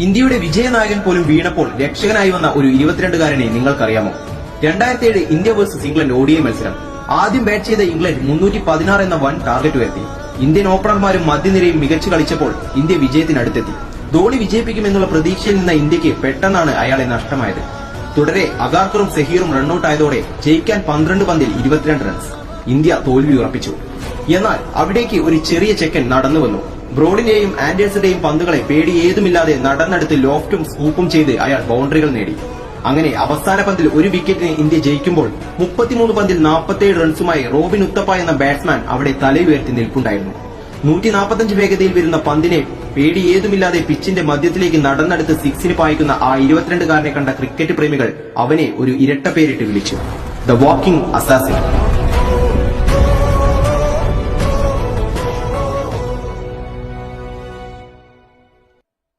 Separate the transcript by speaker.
Speaker 1: ഇന്ത്യയുടെ വിജയനായകൻ പോലും വീണപ്പോൾ രക്ഷകനായി വന്ന ഒരു 22-കാരനെ നിങ്ങൾക്കറിയാമോ? 2007 ഇന്ത്യ വേഴ്സസ് ഇംഗ്ലണ്ട് ODI മത്സരം. ആദ്യം ബാറ്റ് ചെയ്ത ഇംഗ്ലണ്ട് 316 എന്ന വൻ ടാർഗറ്റ് ഉയർത്തി. ഇന്ത്യൻ ഓപ്പണർമാരും മധ്യനിരയും മികച്ചു കളിച്ചപ്പോൾ ഇന്ത്യ വിജയത്തിനടുത്തെത്തി. ധോണി വിജയിപ്പിക്കുമെന്നുള്ള പ്രതീക്ഷയിൽ നിന്ന ഇന്ത്യക്ക് പെട്ടെന്നാണ് അയാളെ നഷ്ടമായത്. തുടരെ അഗാർക്കറും സെഹീറും റണ്ണൌട്ട് ആയതോടെ ജയിക്കാൻ 12 പന്തിൽ 22 റൺസ്. ഇന്ത്യ തോൽവി ഉറപ്പിച്ചു. എന്നാൽ അവിടേക്ക് ഒരു ചെറിയ ചെക്കൻ നടന്നു വന്നു. ബ്രോഡിന്റെയും ആൻഡേഴ്സിന്റെയും പന്തുകളെ പേടി ഏതുമില്ലാതെ നടന്നെടുത്ത് ലോഫ്റ്റും സ്കൂപ്പും ചെയ്ത് അയാൾ ബൌണ്ടറികൾ നേടി. അങ്ങനെ അവസാന പന്തിൽ ഒരു വിക്കറ്റിന് ഇന്ത്യ ജയിക്കുമ്പോൾ 33 പന്തിൽ 47 റൺസുമായി റോബിൻ ഉത്തപ്പ എന്ന ബാറ്റ്സ്മാൻ അവിടെ തലയുയർത്തി നിൽപ്പുണ്ടായിരുന്നു. 145 വേഗതയിൽ വരുന്ന പന്തിനെ പേടി ഏതുമില്ലാതെ പിച്ചിന്റെ മധ്യത്തിലേക്ക് നടന്നെടുത്ത് സിക്സിന് പായിക്കുന്ന ആ 22-കാരനെ കണ്ട ക്രിക്കറ്റ് പ്രേമികൾ അവനെ ഒരു ഇരട്ട പേരിട്ട് വിളിച്ചു: ദ വാക്കിംഗ് അസാസിൻ.